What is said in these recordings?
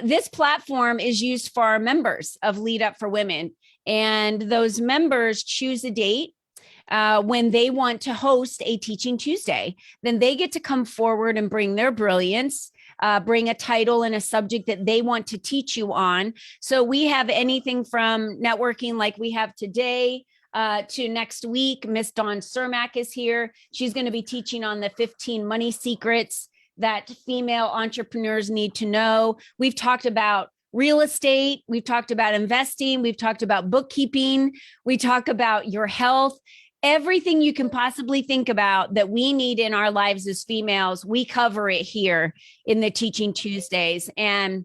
This platform is used for our members of Lead Up for Women. And those members choose a date when they want to host a Teaching Tuesday. Then they get to come forward and bring their brilliance, bring a title and a subject that they want to teach you on. So we have anything from networking like we have today to next week. Miss Dawn Cermak is here. She's going to be teaching on the 15 money secrets that female entrepreneurs need to know. We've talked about real estate. We've talked about investing. We've talked about bookkeeping. We talk about your health. Everything you can possibly think about that we need in our lives as females, we cover it here in the Teaching Tuesdays. And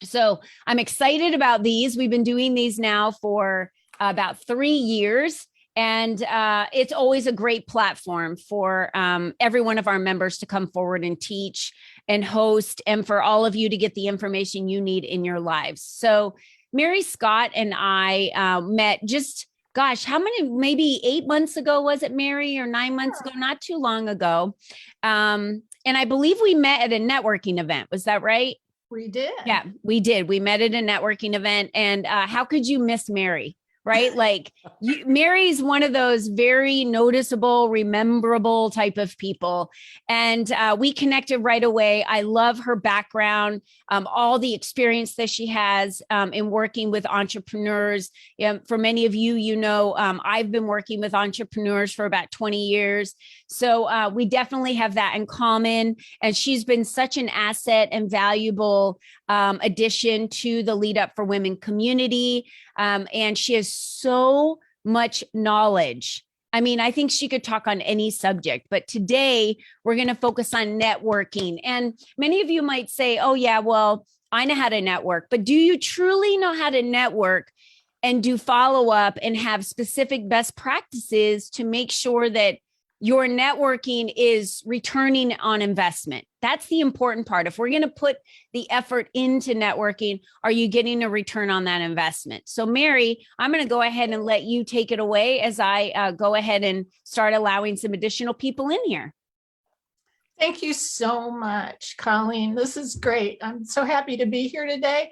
so I'm excited about these. We've been doing these now for about 3 years. And it's always a great platform for every one of our members to come forward and teach and host, and for all of you to get the information you need in your lives. So Mary Scott and I met just, gosh, how many, maybe 8 months ago, was it, Mary, or 9 months ago? Not too long ago. And I believe we met at a networking event. Was that right? We did. Yeah, we did. We met at a networking event. And how could you miss Mary? Right? Like Mary's one of those very noticeable, rememberable type of people. And we connected right away. I love her background, all the experience that she has in working with entrepreneurs. For many of you, you know, I've been working with entrepreneurs for about 20 years. So we definitely have that in common. And she's been such an asset and valuable addition to the Lead Up for Women community. And she has so much knowledge. I mean, I think she could talk on any subject, but today we're going to focus on networking. And many of you might say, oh yeah, well, I know how to network, but do you truly know how to network and do follow up and have specific best practices to make sure that your networking is returning on investment? That's the important part. If we're going to put the effort into networking, are you getting a return on that investment? So Mary, I'm going to go ahead and let you take it away as I go ahead and start allowing some additional people in here. Thank you so much, Colleen. This is great. I'm so happy to be here today.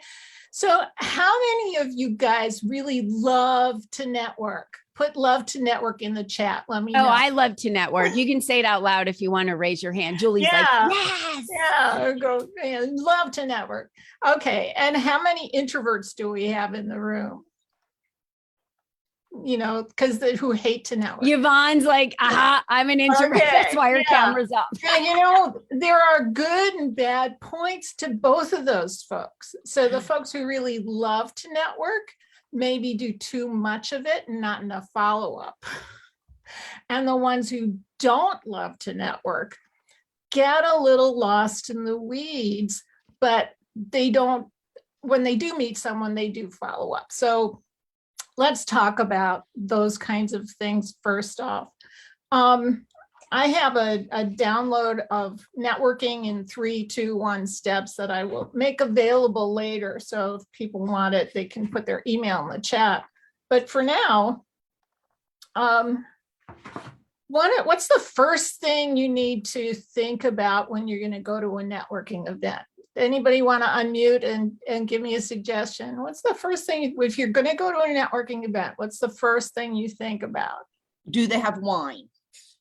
So how many of you guys really love to network? Put love to network in the chat. Let me know. Oh, I love to network. You can say it out loud if you want to raise your hand. Julie's like, yes. Yeah, go, man, love to network. Okay, and how many introverts do we have in the room? You know, because who hate to network. Yvonne's like, aha, I'm an introvert. Okay, that's why her camera's up. Yeah, you know, there are good and bad points to both of those folks. So the folks who really love to network maybe do too much of it and not enough follow-up. And the ones who don't love to network get a little lost in the weeds, but they don't, when they do meet someone, they do follow up. So let's talk about those kinds of things first off. I have a download of networking in 3, 2, 1 steps that I will make available later. So if people want it, they can put their email in the chat. But for now, what's the first thing you need to think about when you're going to go to a networking event? Anybody want to unmute and give me a suggestion? What's the first thing, if you're going to go to a networking event, what's the first thing you think about? Do they have wine?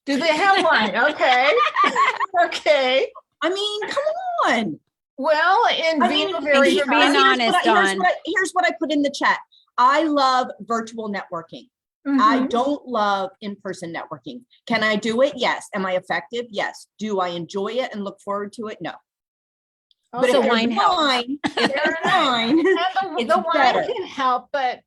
Do they have wine? Okay. Okay. I mean, come on. Well, being honest, Dawn. Here's what I put in the chat. I love virtual networking. Mm-hmm. I don't love in-person networking. Can I do it? Yes. Am I effective? Yes. Do I enjoy it and look forward to it? No. Oh, but so if wine helps. The wine can help, but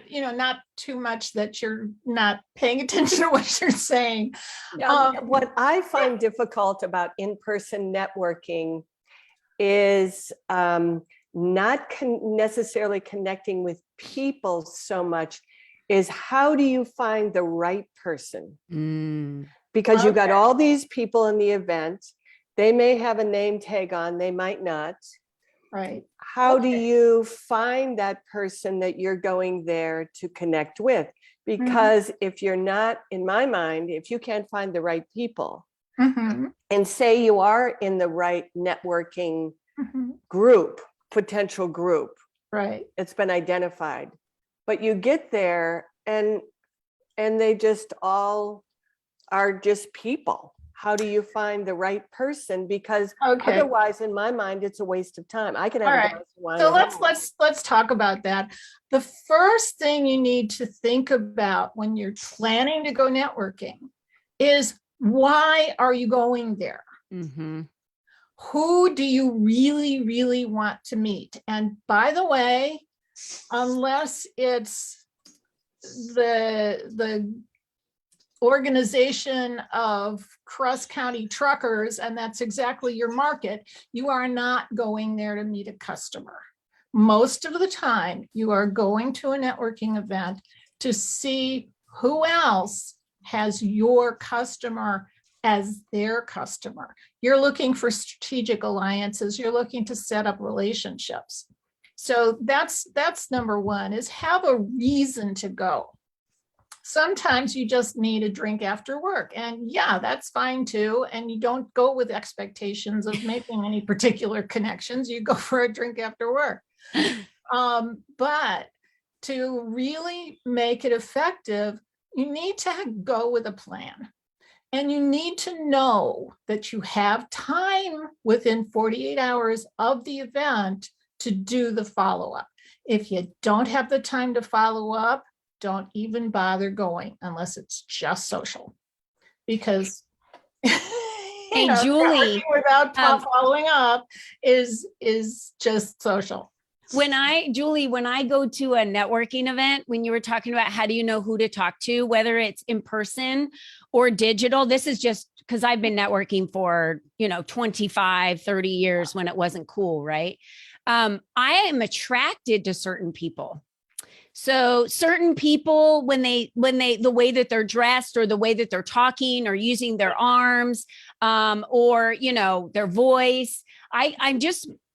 you know, not too much that you're not paying attention to what you're saying. What I find difficult about in-person networking is not necessarily connecting with people so much, is how do you find the right person? Because you've got all these people in the event. They may have a name tag on, they might not. Right. How do you find that person that you're going there to connect with? Because if you're not, in my mind, if you can't find the right people, and say you are in the right networking group, potential group. Right. It's been identified, but you get there and they just all are just people. How do you find the right person? Because Okay. otherwise, in my mind, it's a waste of time. I can have All a right. glass of wine So at home. let's talk about that. The first thing you need to think about when you're planning to go networking is, why are you going there? Mm-hmm. Who do you really, really want to meet? And by the way, unless it's the organization of cross-county truckers, and that's exactly your market, you are not going there to meet a customer. Most of the time, you are going to a networking event to see who else has your customer as their customer. You're looking for strategic alliances. You're looking to set up relationships. So that's number one, is have a reason to go. Sometimes you just need a drink after work, and yeah, that's fine too. And you don't go with expectations of making any particular connections. You go for a drink after work. But to really make it effective, you need to go with a plan. And you need to know that you have time within 48 hours of the event to do the follow-up. If you don't have the time to follow up, don't even bother going unless it's just social. Because Hey, Julie, without following up is just social. Julie, when I go to a networking event, when you were talking about how do you know who to talk to, whether it's in person or digital, this is just because I've been networking for, 25, 30 years when it wasn't cool, right? I am attracted to certain people. So certain people, when they, the way that they're dressed or the way that they're talking or using their arms, or, their voice,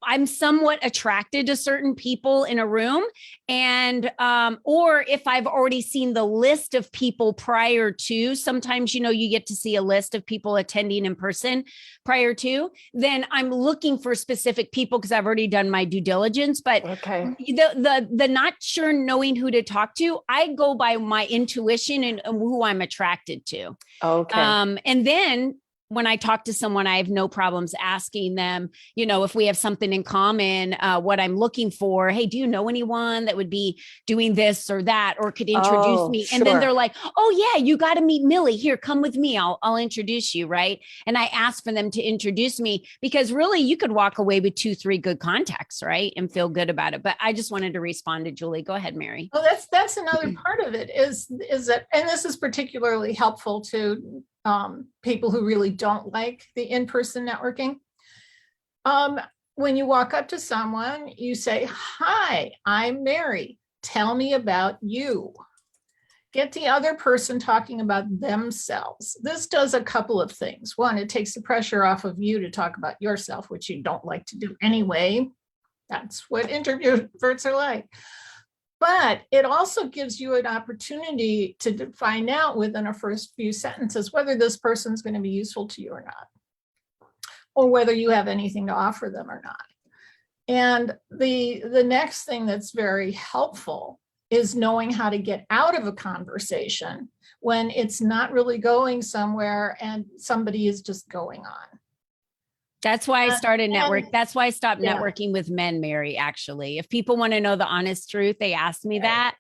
I'm somewhat attracted to certain people in a room. And, or if I've already seen the list of people prior to, sometimes, you get to see a list of people attending in person prior to, then I'm looking for specific people because I've already done my due diligence. But Okay. the not sure knowing who to talk to, I go by my intuition and who I'm attracted to. Okay. And then when I talk to someone, I have no problems asking them, if we have something in common, what I'm looking for. Hey, do you know anyone that would be doing this or that, or could introduce me? Sure. And then they're like, oh yeah, you got to meet Millie. Here, come with me. I'll introduce you. Right. And I ask for them to introduce me, because really you could walk away with 2-3 good contacts, right, and feel good about it. But I just wanted to respond to Julie. Go ahead, Mary. Well, that's another part of it is that, and this is particularly helpful to people who really don't like the in-person networking. When you walk up to someone, you say, "Hi, I'm Mary. Tell me about you." Get the other person talking about themselves. This does a couple of things. One, it takes the pressure off of you to talk about yourself, which you don't like to do anyway. That's what introverts are like. But it also gives you an opportunity to find out within a first few sentences whether this person's going to be useful to you or not, or whether you have anything to offer them or not. And the next thing that's very helpful is knowing how to get out of a conversation when it's not really going somewhere and somebody is just going on. That's why I started network. That's why I stopped Yeah. networking with men, Mary, actually. If people want to know the honest truth, they ask me that,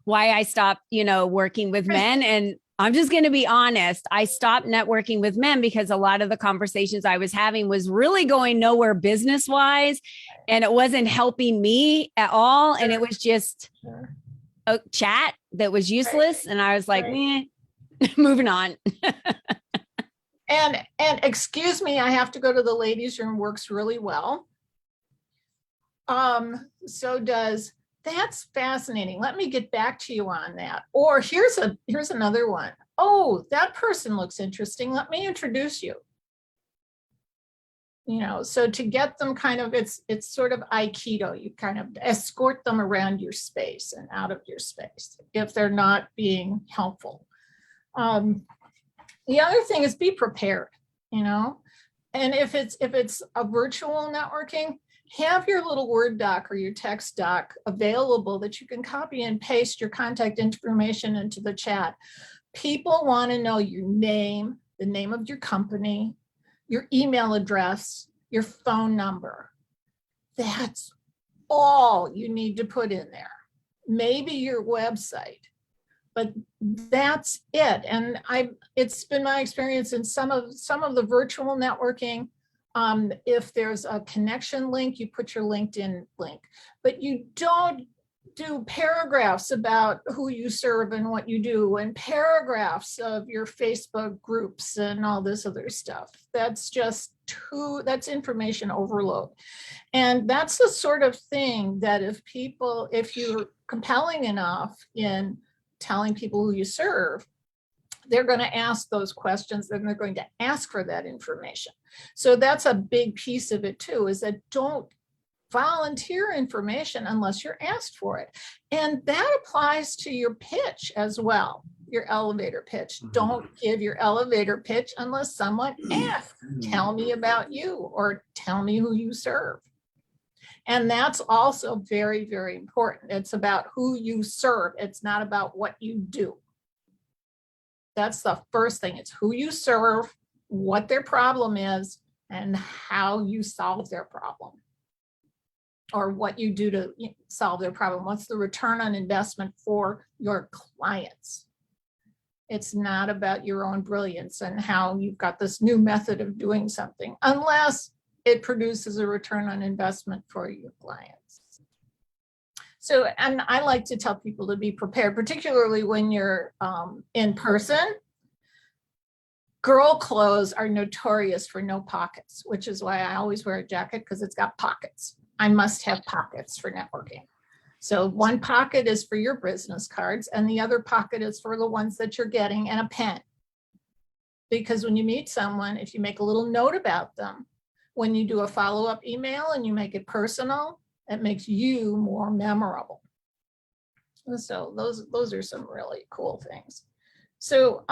why I stopped, working with men. And I'm just going to be honest. I stopped networking with men because a lot of the conversations I was having was really going nowhere business wise. And it wasn't helping me at all. And it was just a chat that was useless. And I was like, moving on. And excuse me, I have to go to the ladies' room, works really well. So does, that's fascinating. Let me get back to you on that. Or here's another one. Oh, that person looks interesting. Let me introduce you. So to get them kind of, it's sort of Aikido. You kind of escort them around your space and out of your space if they're not being helpful. The other thing is be prepared, and if it's a virtual networking, have your little Word doc or your text doc available that you can copy and paste your contact information into the chat. People want to know your name, the name of your company, your email address, your phone number. That's all you need to put in there. Maybe your website, but that's it. And it's been my experience in some of the virtual networking. If there's a connection link, you put your LinkedIn link, but you don't do paragraphs about who you serve and what you do, and paragraphs of your Facebook groups and all this other stuff. That's just that's information overload. And that's the sort of thing that if you're compelling enough in telling people who you serve, they're going to ask those questions, and they're going to ask for that information. So that's a big piece of it too, is that don't volunteer information unless you're asked for it. And that applies to your pitch as well, your elevator pitch. Don't give your elevator pitch unless someone asks, tell me about you, or tell me who you serve. And that's also very, very important. It's about who you serve. It's not about what you do. That's the first thing. It's who you serve, what their problem is, and how you solve their problem, or what you do to solve their problem. What's the return on investment for your clients? It's not about your own brilliance and how you've got this new method of doing something, unless it produces a return on investment for your clients. So, and I like to tell people to be prepared, particularly when you're in person. Girl clothes are notorious for no pockets, which is why I always wear a jacket, because it's got pockets. I must have pockets for networking. So one pocket is for your business cards, and the other pocket is for the ones that you're getting, and a pen. Because when you meet someone, if you make a little note about them, when you do a follow-up email and you make it personal, it makes you more memorable. So those are some really cool things. So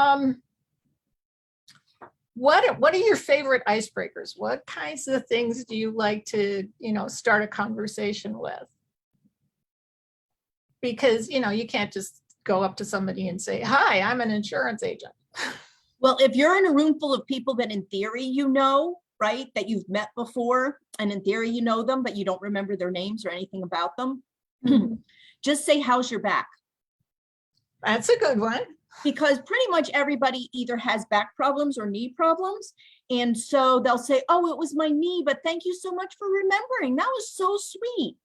what are your favorite icebreakers? What kinds of things do you like to, start a conversation with? Because, you can't just go up to somebody and say, hi, I'm an insurance agent. Well, if you're in a room full of people that in theory, right, that you've met before, and in theory, you know them, but you don't remember their names or anything about them, just say, how's your back? That's a good one. Because pretty much everybody either has back problems or knee problems. And so they'll say, oh, it was my knee, but thank you so much for remembering. That was so sweet.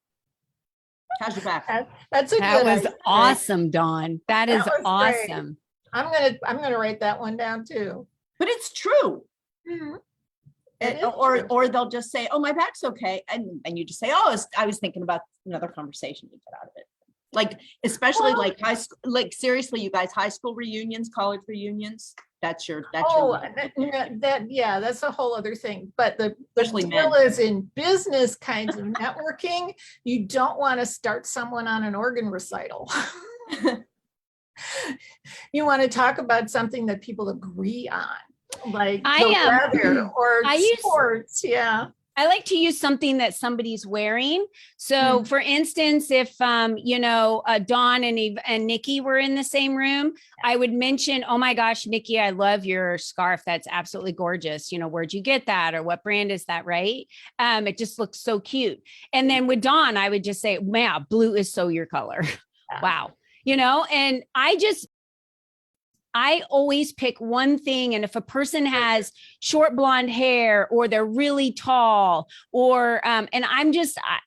How's your back? That was awesome, Dawn. That is awesome. Great. I'm gonna write that one down too. But it's true. Mm-hmm. Or they'll just say, oh, my back's okay. And you just say, oh, I was thinking about another conversation you get out of it. Like, especially like high school, like seriously, you guys, high school reunions, college reunions, that's your that's a whole other thing. But the especially deal is in business kinds of networking, you don't want to start someone on an organ recital. You want to talk about something that people agree on, like the weather or sports. I like to use something that somebody's wearing. So for instance, if, Dawn and Nikki were in the same room, I would mention, oh my gosh, Nikki, I love your scarf. That's absolutely gorgeous. Where'd you get that? Or what brand is that? Right. It just looks so cute. And then with Dawn, I would just say, man, blue is so your color. Wow. And I always pick one thing. And if a person has short blonde hair, or they're really tall, or, and I'm just, I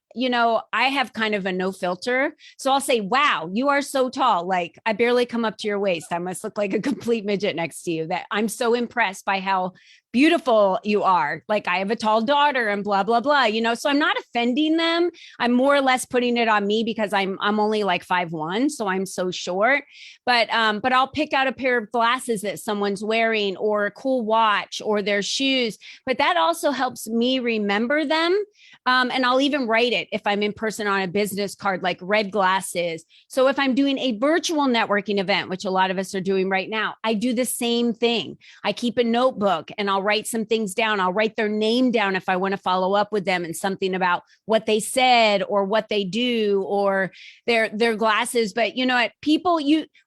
have kind of a no filter. So I'll say, wow, you are so tall. Like, I barely come up to your waist. I must look like a complete midget next to you. That I'm so impressed by how beautiful you are. Like, I have a tall daughter and blah, blah, blah, so I'm not offending them. I'm more or less putting it on me because I'm only like 5'1", so I'm so short, but I'll pick out a pair of glasses that someone's wearing, or a cool watch, or their shoes, but that also helps me remember them. And I'll even write it if I'm in person on a business card, like red glasses. So if I'm doing a virtual networking event, which a lot of us are doing right now, I do the same thing. I keep a notebook and I'll write some things down. I'll write their name down if I want to follow up with them and something about what they said or what they do or their glasses. But you know what,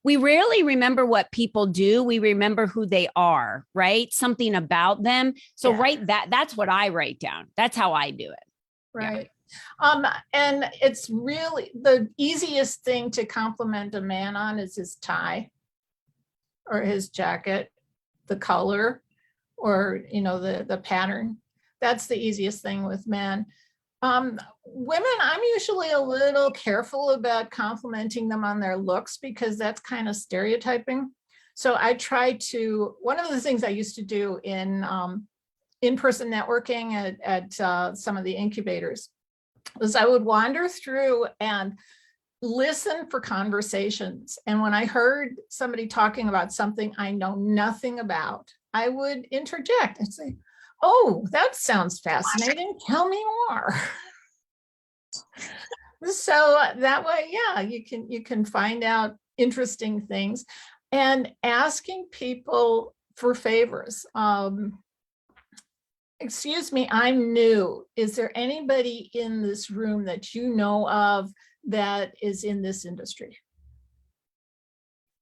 we rarely remember what people do. We remember who they are, right? Something about them. So write that's what I write down. That's how I do it. Right. And it's really the easiest thing to compliment a man on is his tie or his jacket, the color, or, you know, the pattern. That's the easiest thing with men. Women, I'm usually a little careful about complimenting them on their looks because that's kind of stereotyping. So I try to, one of the things I used to do in-person networking at some of the incubators was I would wander through and listen for conversations. And when I heard somebody talking about something I know nothing about, I would interject and say, oh, that sounds fascinating. Tell me more. So that way, yeah, you can find out interesting things. And asking people for favors. Excuse me, I'm new. Is there anybody in this room that you know of that is in this industry?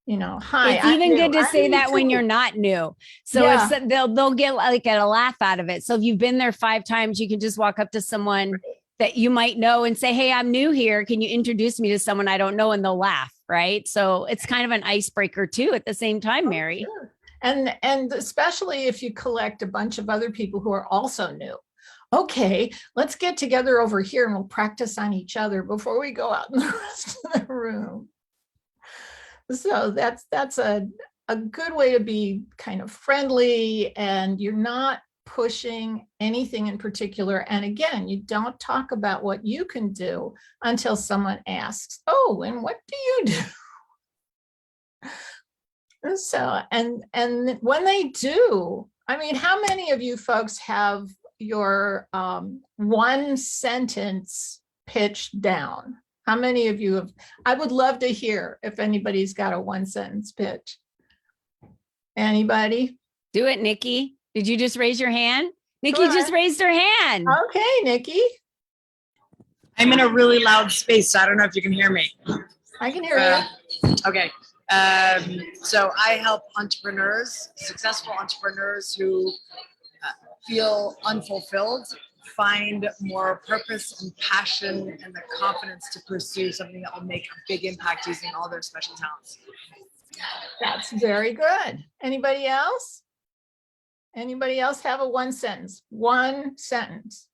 You know, hi. It's even good to say that when you're new. not new. So Yeah. if they'll get like a laugh out of it. So if you've been there 5 times, you can just walk up to someone that you might know and say, hey, I'm new here. Can you introduce me to someone I don't know? And they'll laugh, right? So it's kind of an icebreaker too at the same time, Mary. Sure. And especially if you collect a bunch of other people who are also new. Okay, let's get together over here and we'll practice on each other before we go out in the rest of the room. So that's a good way to be kind of friendly, and you're not pushing anything in particular. And again, you don't talk about what you can do until someone asks, oh, and what do you do? So, and when they do, I mean, how many of you folks have your one sentence pitch down? How many of you have? I would love to hear if anybody's got a one sentence pitch. Anybody? Do it, Nikki. Did you just raise your hand? Nikki Go just ahead. raised her hand. Okay, Nikki, I'm in a really loud space, so I don't know if you can hear me. I can hear you. Okay. So I help entrepreneurs, successful entrepreneurs who feel unfulfilled, find more purpose and passion and the confidence to pursue something that will make a big impact using all their special talents. That's very good. Anybody else? Anybody else have a one sentence? One sentence.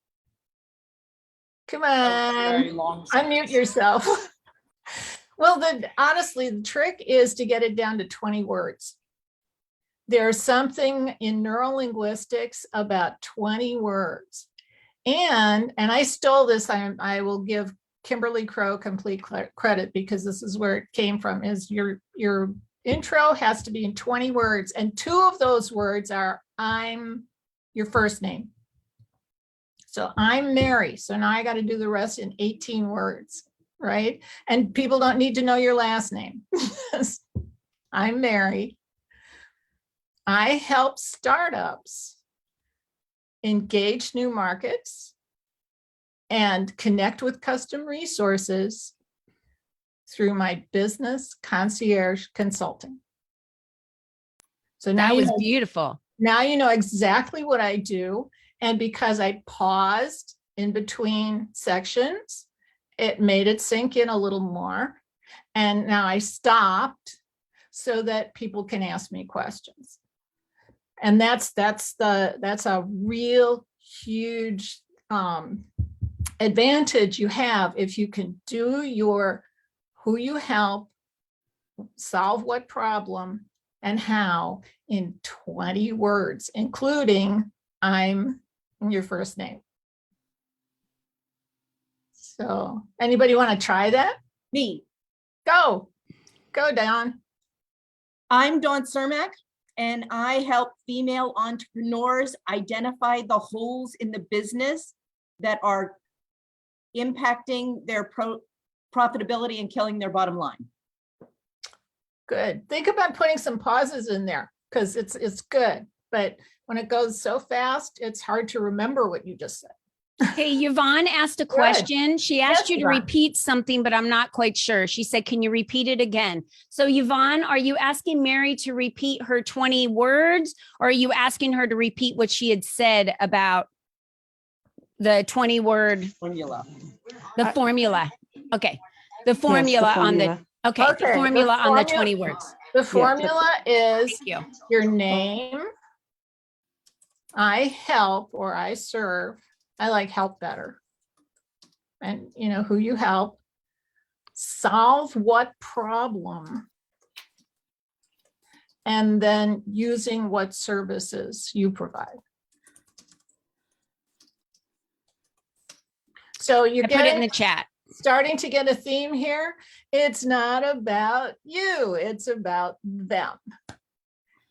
Come Very on, long unmute yourself. Well, honestly, the trick is to get it down to 20 words. There's something in neurolinguistics about 20 words. And I stole this, I will give Kimberly Crow complete credit because this is where it came from, is your intro has to be in 20 words. And 2 of those words are, I'm your first name. So I'm Mary. So now I got to do the rest in 18 words. Right? And people don't need to know your last name. I'm Mary. I help startups engage new markets and connect with custom resources through my business concierge consulting. So now That was beautiful. Now you know exactly what I do. And because I paused in between sections, it made it sink in a little more. And now I stopped so that people can ask me questions. And that's a real huge advantage you have if you can do your who you help, solve what problem, and how in 20 words, including I'm your first name. So anybody want to try that? Me. Go Dawn. I'm Dawn Cermak, and I help female entrepreneurs identify the holes in the business that are impacting their profitability and killing their bottom line. Good. Think about putting some pauses in there because it's good. But when it goes so fast, it's hard to remember what you just said. Hey, Yvonne asked a question. She asked Yes, you to Yvonne. repeat something, but I'm not quite sure. She said, can you repeat it again? So Yvonne, are you asking Mary to repeat her 20 words, or are you asking her to repeat what she had said about the 20 word, Formula. the formula? Okay. The formula on the, okay, the Okay, formula on the formula- 20 words. The formula is Thank you. your name, I help or I serve. I like help better. And you know who you help. Solve what problem. And then using what services you provide. So you're I put it in getting, the chat. starting to get a theme here. It's not about you, it's about them.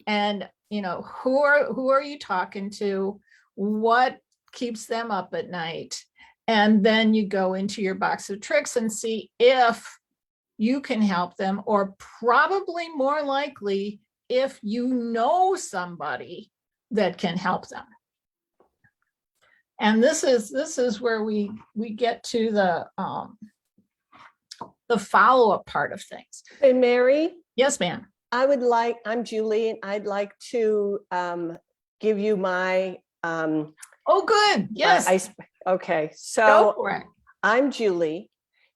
And you know, who are you talking to? What keeps them up at night? And then you go into your box of tricks and see if you can help them, or probably more likely, if you know somebody that can help them. And this is where we get to the follow-up part of things. Hey, Mary, Yes, ma'am. I'm Julie, and I'd like to give you my, Oh, good. Yes. Okay, Go so for it. I'm Julie.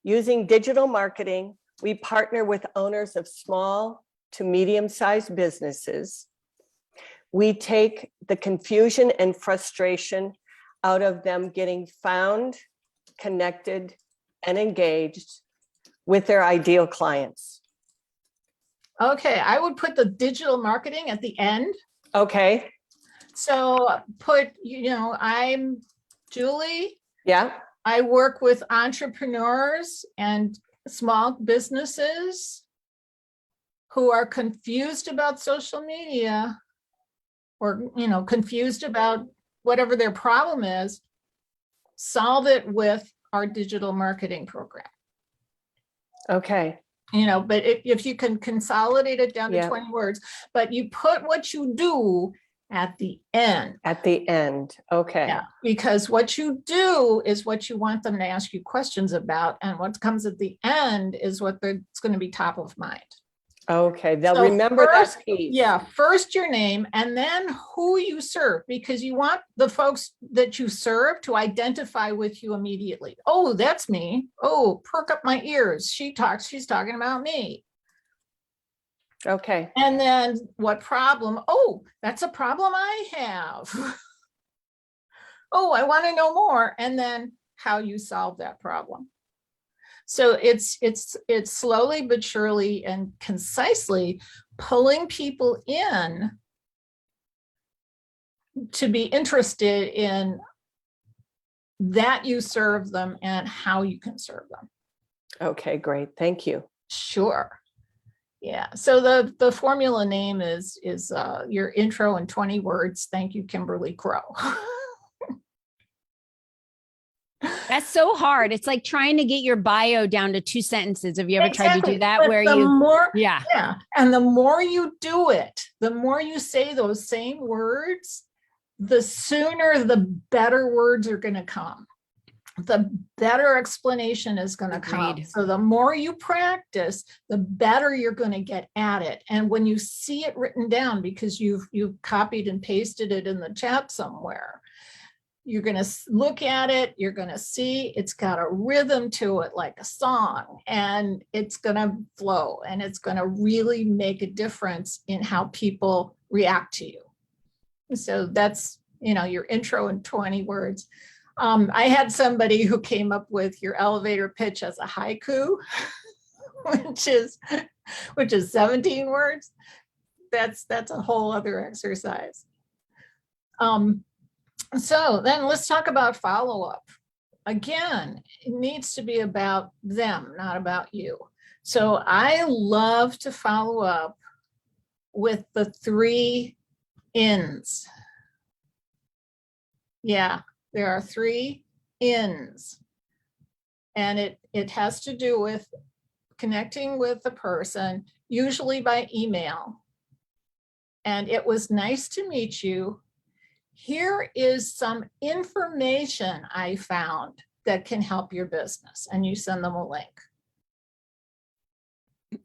Using digital marketing, we partner with owners of small to medium-sized businesses. We take the confusion and frustration out of them getting found, connected, and engaged with their ideal clients. Okay, I would put the digital marketing at the end. Okay, So put, you know, I'm Julie. yeah, I work with entrepreneurs and small businesses who are confused about social media, or, you know, confused about whatever their problem is. Solve it with our digital marketing program. okay, You know, but if you can consolidate it down to Yeah. 20 words, but you put what you do at the end. at the end, okay. Yeah, because what you do is what you want them to ask you questions about, and what comes at the end is what it's going to be top of mind. Okay, they'll So remember that first- piece. Yeah, first your name, and then who you serve, because you want the folks that you serve to identify with you immediately. Oh, that's me. Oh, perk up my ears. She's talking about me. Okay, And then what problem? Oh, that's a problem I have. Oh, I want to know more. And then how you solve that problem. So it's slowly but surely and concisely pulling people in to be interested in that you serve them and how you can serve them. okay, great, thank you. Sure. Yeah, so the formula name is your intro in 20 words. Thank you, Kimberly Crow. That's so hard. It's like trying to get your bio down to 2 sentences. Have you ever tried to Exactly. do that? But Where the you, more, yeah. yeah, and the more you do it, the more you say those same words, the sooner the better words are going to come. The better explanation is going to come. Agreed. So the more you practice, the better you're going to get at it. And when you see it written down, because you've copied and pasted it in the chat somewhere, you're going to look at it, you're going to see it's got a rhythm to it like a song, and it's going to flow, and it's going to really make a difference in how people react to you. So that's, you know, your intro in 20 words. I had somebody who came up with your elevator pitch as a haiku, which is 17 words. That's a whole other exercise. So then let's talk about follow-up. Again, it needs to be about them, not about you. So I love to follow up with the 3 ins. Yeah, there are 3 ins. And it has to do with connecting with the person, usually by email. And it was nice to meet you. Here is some information I found that can help your business, and you send them a link.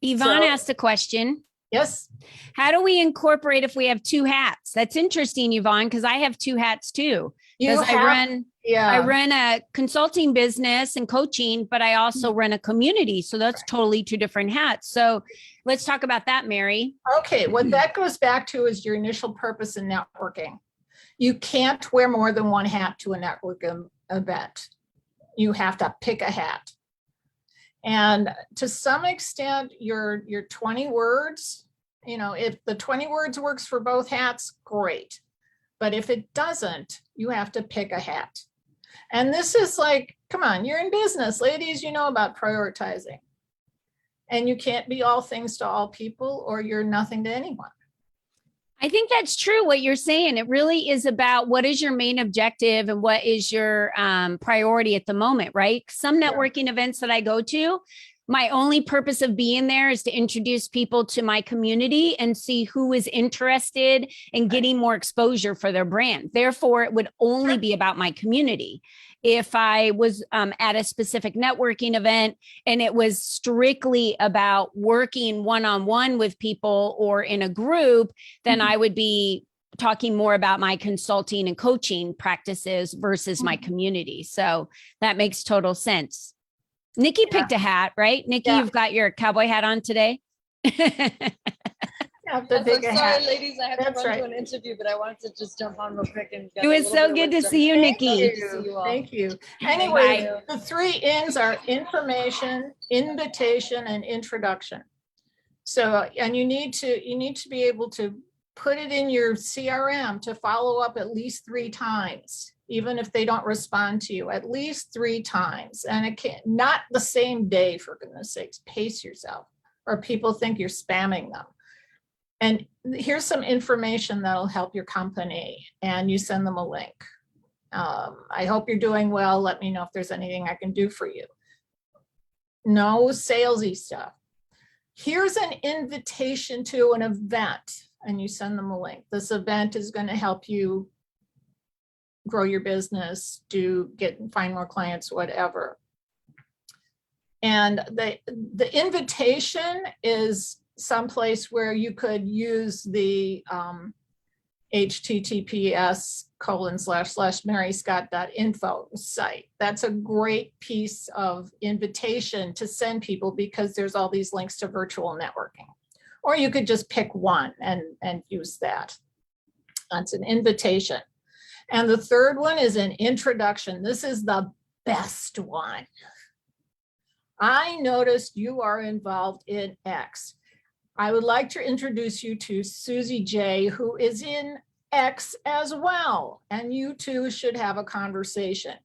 Yvonne So- asked a question. Yes. How do we incorporate if we have two hats? That's interesting, Yvonne, because I have two hats too. You Because I run a consulting business and coaching, but I also run a community. So that's totally two different hats. So let's talk about that, Mary. Okay, what that goes back to is your initial purpose in networking. You can't wear more than one hat to a networking event. You have to pick a hat. And to some extent, your 20 words, you know, if the 20 words works for both hats, great. But if it doesn't, you have to pick a hat. And this is like, come on, you're in business, ladies, you know about prioritizing. And you can't be all things to all people, or you're nothing to anyone. I think that's true what you're saying. It really is about what is your main objective and what is your priority at the moment, right? Some networking events that I go to, my only purpose of being there is to introduce people to my community and see who is interested in getting more exposure for their brand. Therefore, it would only be about my community. If I was at a specific networking event and it was strictly about working one-on-one with people or in a group, then I would be talking more about my consulting and coaching practices versus my community. So that makes total sense. Nikki picked a hat, right? Nikki, you've got your cowboy hat on today. have to pick a Sorry, hat. ladies, I have That's to run right. to an interview, but I wanted to just jump on real quick and get It a was little so bit of good to wisdom. see you, Thank Nikki. Good to see you all. Thank you. Anyway, Bye. the three N's are information, invitation, and introduction. So, and you need to be able to put it in your CRM to follow up at least 3 times, even if they don't respond to you, at least 3 times. And it can't, not the same day, for goodness sakes, pace yourself, or people think you're spamming them. And here's some information that'll help your company, and you send them a link. I hope you're doing well. Let me know if there's anything I can do for you. No salesy stuff. Here's an invitation to an event, and you send them a link. This event is going to help you grow your business, find more clients, whatever. And the invitation is someplace where you could use the https://maryscott.info site. That's a great piece of invitation to send people, because there's all these links to virtual networking. Or you could just pick one and use that. That's an invitation. And the third one is an introduction. This is the best one. I noticed you are involved in X. I would like to introduce you to Susie J, who is in X as well. And you two should have a conversation.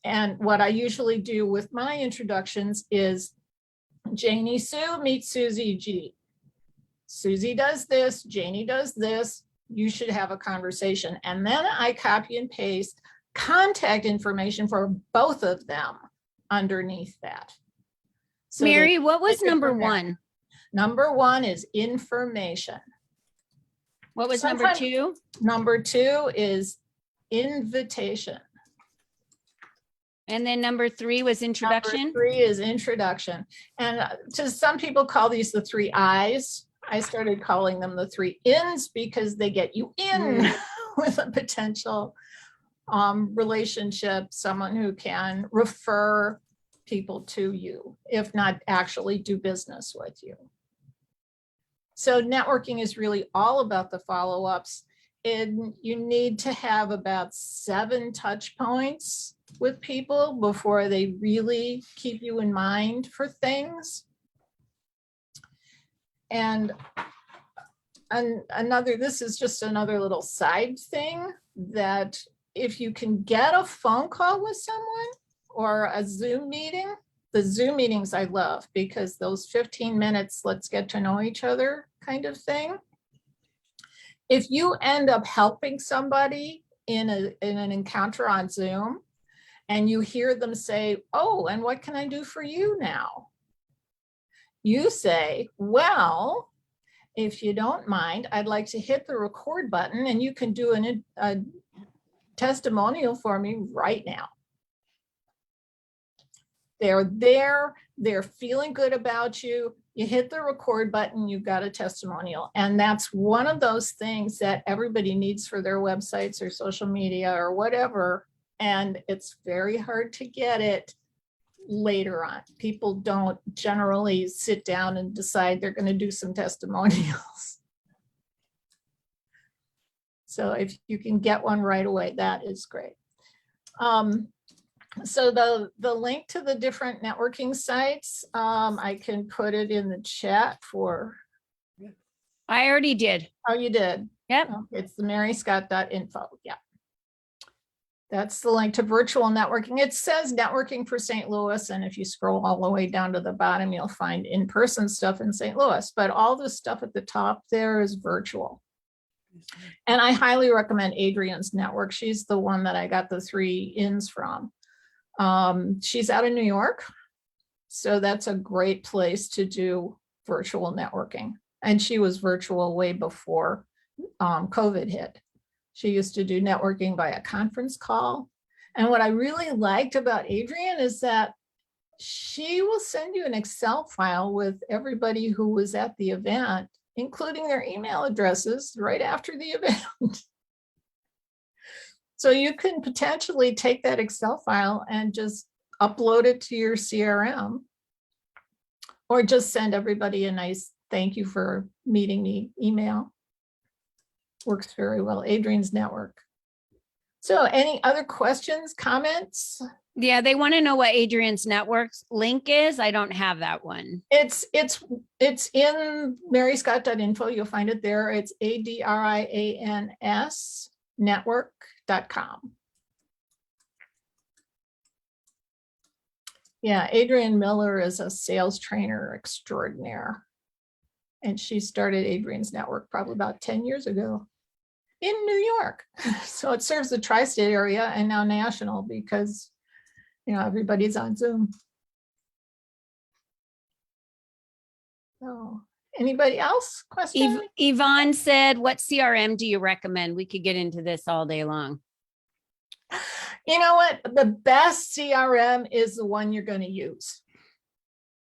And what I usually do with my introductions is Janie Sue meets Susie G. Susie does this, Janie does this. You should have a conversation. And then I copy and paste contact information for both of them underneath that. So Mary, what was take it number from there. 1? Number 1 is information. What was number Sometimes- 2? Number 2 is invitation. And then number 3 was introduction. Number 3 is introduction. And to some people call these the 3 I's. I started calling them the 3 N's because they get you in with a potential relationship, someone who can refer people to you, if not actually do business with you. So networking is really all about the follow-ups, and you need to have about 7 touch points with people before they really keep you in mind for things. And this is just another little side thing, that if you can get a phone call with someone or a Zoom meeting, the Zoom meetings I love, because those 15 minutes, let's get to know each other kind of thing. If you end up helping somebody in an encounter on Zoom, and you hear them say, "Oh, and what can I do for you now?" You say, "Well, if you don't mind, I'd like to hit the record button and you can do a testimonial for me right now. They're there, they're feeling good about you. You hit the record button, you've got a testimonial. And that's one of those things that everybody needs for their websites or social media or whatever. And it's very hard to get it later on. People don't generally sit down and decide they're going to do some testimonials. So if you can get one right away, that is great. So the link to the different networking sites, I can put it in the chat for. I already did. Oh, you did? Yep. It's the maryscott.info. Yeah. That's the link to virtual networking. It says networking for St. Louis. And if you scroll all the way down to the bottom, you'll find in-person stuff in St. Louis. But all the stuff at the top there is virtual. And I highly recommend Adrian's network. She's the one that I got the 3 ins from. She's out of New York. So that's a great place to do virtual networking. And she was virtual way before COVID hit. She used to do networking by a conference call. And what I really liked about Adrian is that she will send you an Excel file with everybody who was at the event, including their email addresses right after the event. So you can potentially take that Excel file and just upload it to your CRM, or just send everybody a nice thank you for meeting me email. Works very well. Adrian's network. So any other questions, comments? Yeah, they want to know what Adrian's network's link is. I don't have that one. It's in maryscott.info. You'll find it there. It's ADRIANS network.com. Yeah, Adrian Miller is a sales trainer extraordinaire. And she started Adrian's network probably about 10 years ago in New York. So it serves the tri-state area and now national because, you know, everybody's on Zoom. So anybody else? Question? Yvonne said, what CRM do you recommend? We could get into this all day long. You know what? The best CRM is the one you're going to use.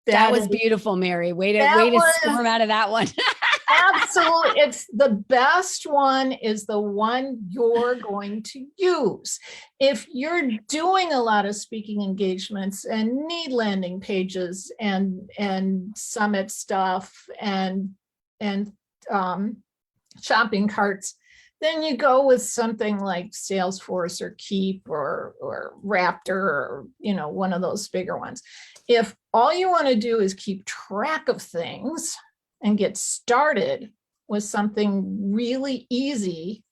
That was beautiful, Mary. Way to storm out of that one. Absolutely. It's the best one is the one you're going to use. If you're doing a lot of speaking engagements and need landing pages and summit stuff and shopping carts, then you go with something like Salesforce or Keep or Raptor or, you know, one of those bigger ones. If all you want to do is keep track of things and get started with something really easy,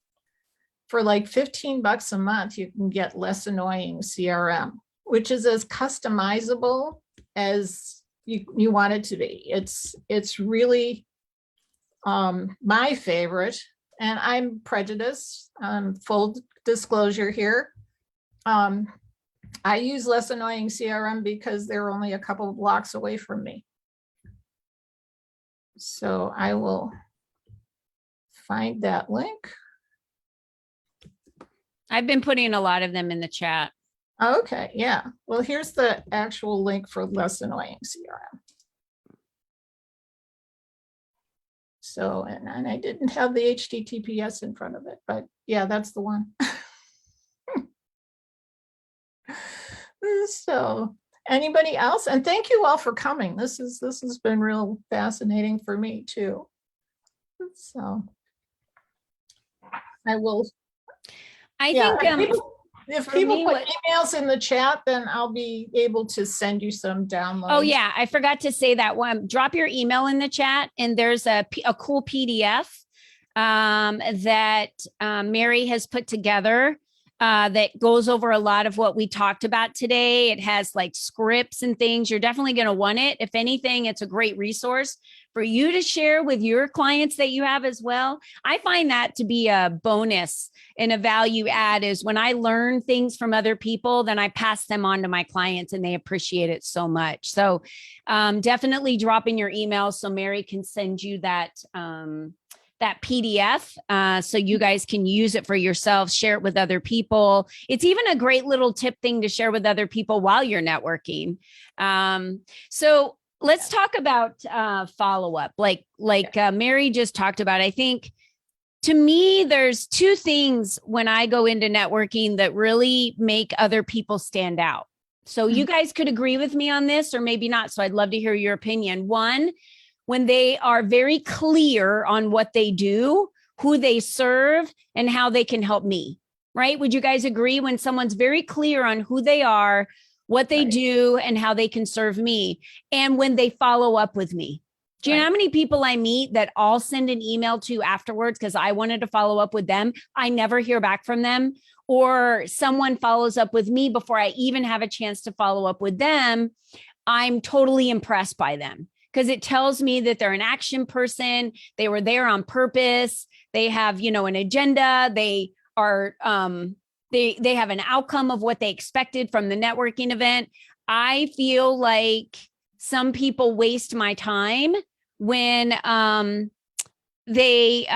for like $15 a month, you can get Less Annoying CRM, which is as customizable as you want it to be. It's really my favorite. And I'm prejudiced, full disclosure here. I use Less Annoying CRM because they're only a couple of blocks away from me. So I will find that link. I've been putting a lot of them in the chat. Okay, yeah. Well, here's the actual link for Less Annoying CRM. So, and I didn't have the HTTPS in front of it, but yeah, that's the one. So anybody else? And thank you all for coming. This has been real fascinating for me too. So I will. I think if people put emails in the chat, then I'll be able to send you some downloads. Oh yeah, I forgot to say that one. Drop your email in the chat, and there's a cool PDF that Mary has put together that goes over a lot of what we talked about today. It has like scripts and things. You're definitely going to want it. If anything, it's a great resource for you to share with your clients that you have as well. I find that to be a bonus and a value add is when I learn things from other people, then I pass them on to my clients and they appreciate it so much. So definitely drop in your email so Mary can send you that that PDF so you guys can use it for yourselves, share it with other people. It's even a great little tip thing to share with other people while you're networking. So let's talk about follow-up. Like Mary just talked about, I think to me, there's two things when I go into networking that really make other people stand out. So you guys could agree with me on this or maybe not. So I'd love to hear your opinion. One, when they are very clear on what they do, who they serve, and how they can help me, right? Would you guys agree when someone's very clear on who they are, what they do, and how they can serve me, and when they follow up with me? Do you know how many people I meet that I'll send an email to afterwards because I wanted to follow up with them? I never hear back from them. Or someone follows up with me before I even have a chance to follow up with them. I'm totally impressed by them because it tells me that they're an action person. They were there on purpose. They have, an agenda. They are, they have an outcome of what they expected from the networking event. I feel like some people waste my time when they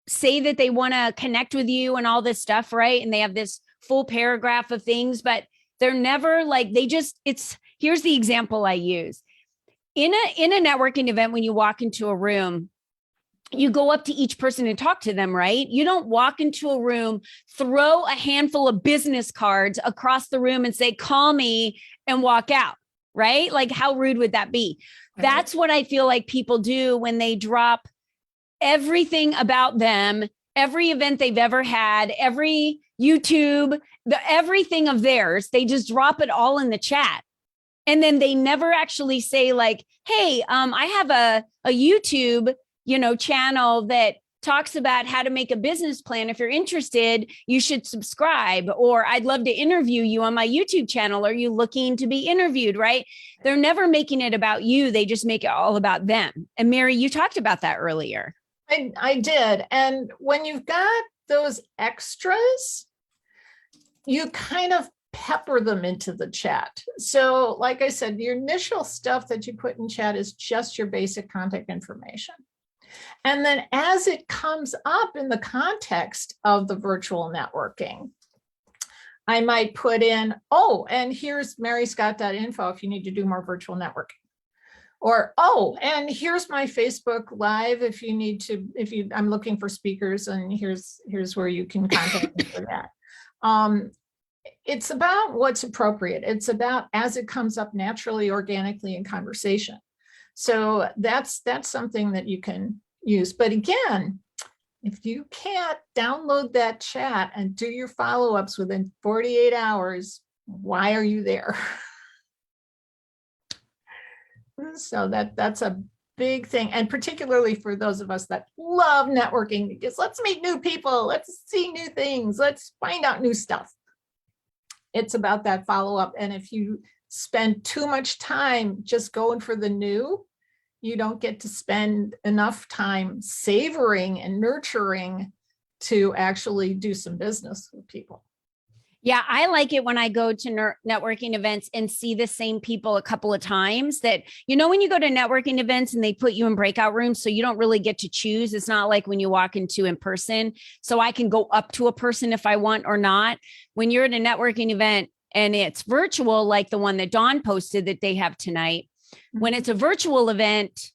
say that they want to connect with you and all this stuff, right? And they have this full paragraph of things, but they're never like, here's the example I use. In a networking event, when you walk into a room, you go up to each person and talk to them, right? You don't walk into a room, throw a handful of business cards across the room and say, call me, and walk out, right? Like how rude would that be? That's what I feel like people do when they drop everything about them, every event they've ever had, every YouTube, everything of theirs. They just drop it all in the chat. And then they never actually say like, hey, I have a YouTube, channel that talks about how to make a business plan. If you're interested, you should subscribe, or I'd love to interview you on my YouTube channel. Are you looking to be interviewed? Right? They're never making it about you. They just make it all about them. And Mary, you talked about that earlier. I did. And when you've got those extras, you kind of pepper them into the chat. So like I said, your initial stuff that you put in chat is just your basic contact information. And then as it comes up in the context of the virtual networking, I might put in, and here's maryscott.info if you need to do more virtual networking. Or, and here's my Facebook Live if you need to, I'm looking for speakers, and here's where you can contact me for that. It's about what's appropriate. It's about as it comes up naturally, organically in conversation. So that's something that you can use. But again, if you can't download that chat and do your follow-ups within 48 hours, why are you there? So that's a big thing. And particularly for those of us that love networking, because let's meet new people, let's see new things, let's find out new stuff. It's about that follow-up. And if you spend too much time just going for the new, you don't get to spend enough time savoring and nurturing to actually do some business with people. Yeah, I like it when I go to networking events and see the same people a couple of times. That, when you go to networking events and they put you in breakout rooms, so you don't really get to choose. It's not like when you walk into in person. So I can go up to a person if I want or not. When you're at a networking event and it's virtual, like the one that Dawn posted that they have tonight, when it's a virtual event,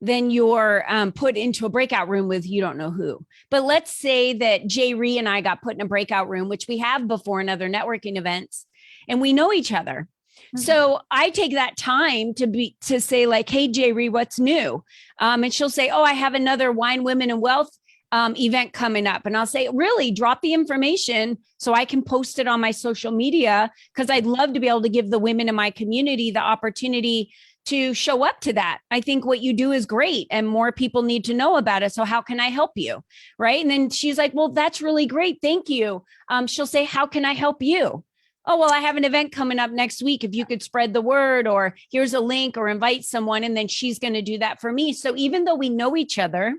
then you're put into a breakout room with you don't know who. But let's say that Jay Ree and I got put in a breakout room, which we have before in other networking events, and we know each other. So I take that time to say like, hey, Jay Ree, what's new? And she'll say, I have another Wine, Women, and Wealth event coming up. And I'll say, really, drop the information so I can post it on my social media, because I'd love to be able to give the women in my community the opportunity to show up to that. I think what you do is great and more people need to know about it. So how can I help you? Right. And then she's like, well, that's really great. Thank you. She'll say, how can I help you? Oh, well, I have an event coming up next week. If you could spread the word, or here's a link, or invite someone. And then she's going to do that for me. So even though we know each other,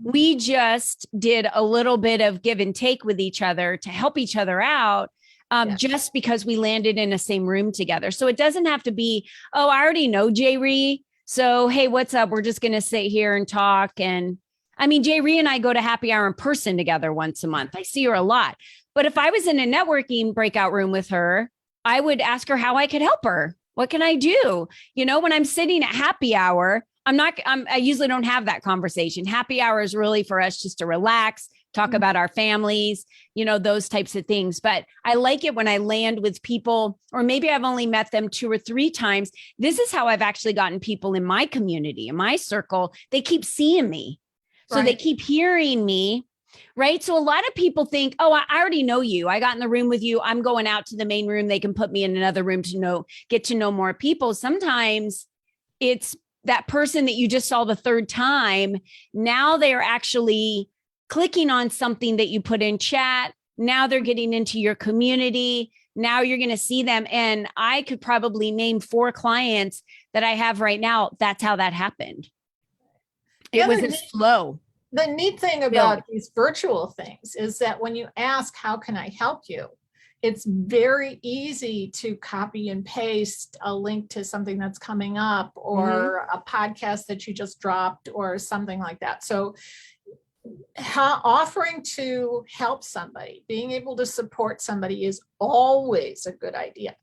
we just did a little bit of give and take with each other to help each other out. Just because we landed in the same room together. So it doesn't have to be, oh, I already know Jay Ree. So, hey, what's up? We're just going to sit here and talk. And I mean, Jay Ree and I go to happy hour in person together once a month. I see her a lot. But if I was in a networking breakout room with her, I would ask her how I could help her. What can I do? You know, when I'm sitting at happy hour, I usually don't have that conversation. Happy hour is really for us just to relax, talk about our families, you know, those types of things. But I like it when I land with people, or maybe I've only met them 2 or 3 times. This is how I've actually gotten people in my community, in my circle. They keep seeing me. So they keep hearing me. Right. So a lot of people think, oh, I already know you. I got in the room with you. I'm going out to the main room. They can put me in another room to get to know more people. Sometimes it's that person that you just saw the 3rd time. Now they are actually clicking on something that you put in chat. Now they're getting into your community. Now you're going to see them. And I could probably name 4 clients that I have right now. That's how that happened. It was slow. The neat thing about these virtual things is that when you ask, how can I help you? It's very easy to copy and paste a link to something that's coming up, or a podcast that you just dropped, or something like that. So offering to help somebody, being able to support somebody is always a good idea.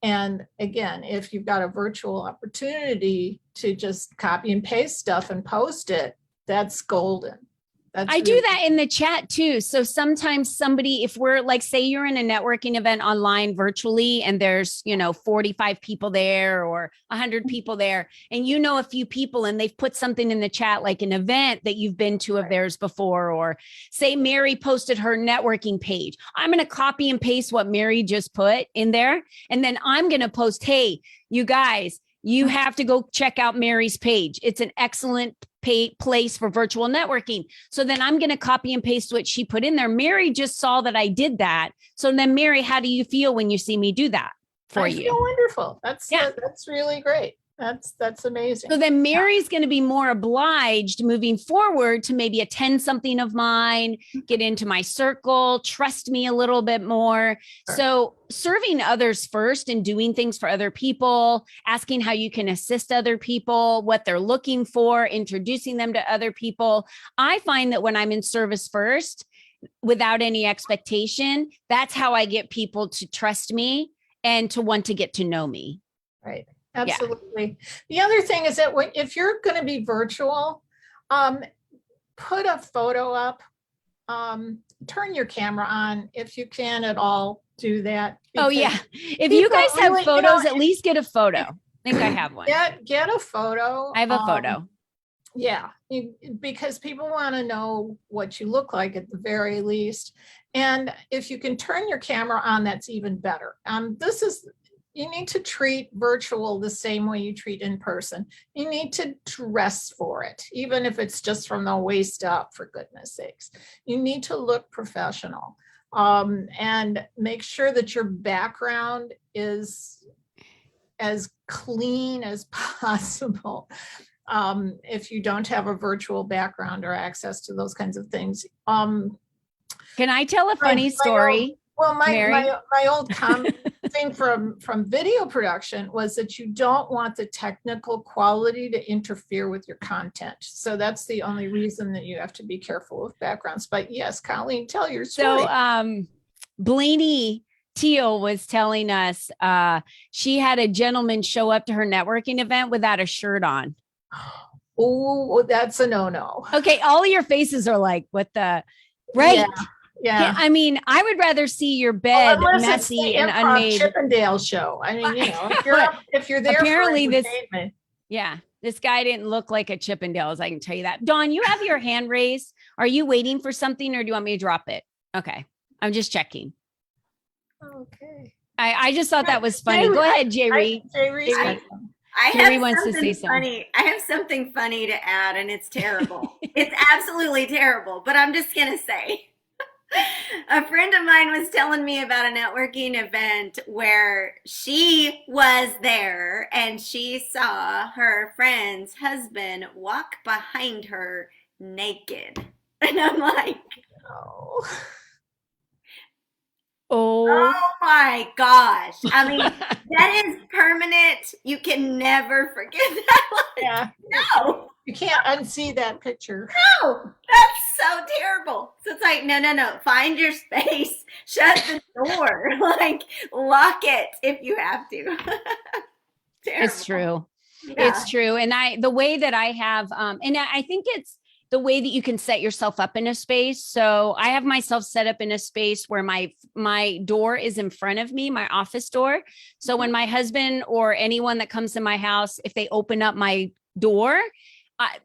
And again, if you've got a virtual opportunity to just copy and paste stuff and post it, that's golden. I do that in the chat too. So sometimes somebody, if we're like, say you're in a networking event online virtually, and there's, 45 people there or 100 people there, and a few people, and they've put something in the chat, like an event that you've been to of theirs before, or say Mary posted her networking page. I'm going to copy and paste what Mary just put in there. And then I'm going to post, hey, you guys, you have to go check out Mary's page. It's an excellent place for virtual networking. So then I'm going to copy and paste what she put in there. Mary just saw that I did that. So then, Mary, how do you feel when you see me do that for you? I feel wonderful. That's really great. That's amazing. So then Mary's going to be more obliged moving forward to maybe attend something of mine, get into my circle, trust me a little bit more. Sure. So serving others first and doing things for other people, asking how you can assist other people, what they're looking for, introducing them to other people. I find that when I'm in service first, without any expectation, that's how I get people to trust me and to want to get to know me. Right. Absolutely. Yeah. The other thing is that if you're going to be virtual, put a photo up, turn your camera on if you can at all. Do that. Oh yeah. If you guys have photos, at least get a photo. I think I have one. Get a photo. I have a photo. Yeah, because people want to know what you look like at the very least. And if you can turn your camera on, that's even better. You need to treat virtual the same way you treat in person. You need to dress for it, even if it's just from the waist up, for goodness sakes. You need to look professional, and make sure that your background is as clean as possible. If you don't have a virtual background or access to those kinds of things. Can I tell a funny story? My old thing from video production was that you don't want the technical quality to interfere with your content. So that's the only reason that you have to be careful with backgrounds. But yes, Colleen, tell your story. So Blaney Teal was telling us she had a gentleman show up to her networking event without a shirt on. Oh, that's a no-no. Okay, all of your faces are like, what the, right? Yeah. I mean, I would rather see your bed messy and unmade. Chippendale show. I mean, if you're there. Apparently this guy didn't look like a Chippendales. I can tell you that. Dawn, you have your hand raised. Are you waiting for something, or do you want me to drop it? Okay, I'm just checking. Okay. I just thought that was funny. Go ahead, Jay Ree. I Carrie have wants to something say something. funny. I have something funny to add, and it's terrible. It's absolutely terrible, but I'm just gonna say. A friend of mine was telling me about a networking event where she was there and she saw her friend's husband walk behind her naked. And I'm like, Oh. Oh, oh my gosh. I mean, that is permanent. You can never forget that. Like, Yeah. no. You can't unsee that picture. No, that's so terrible. So it's like, no. Find your space. Shut the door. Like, lock it if you have to. it's true. Yeah. It's true. And the way that I have, and I think it's the way that you can set yourself up in a space. So I have myself set up in a space where my door is in front of me, my office door. So when my husband or anyone that comes to my house, if they open up my door,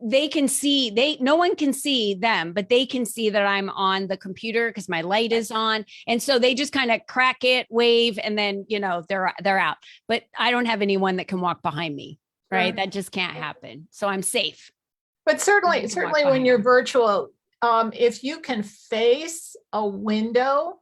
they can see, no one can see them, but they can see that I'm on the computer because my light is on. And so they just kind of crack it, wave, and then, they're out. But I don't have anyone that can walk behind me, right? Sure. That just can't happen. So I'm safe. But certainly You can walk when behind you're me. virtual, if you can face a window,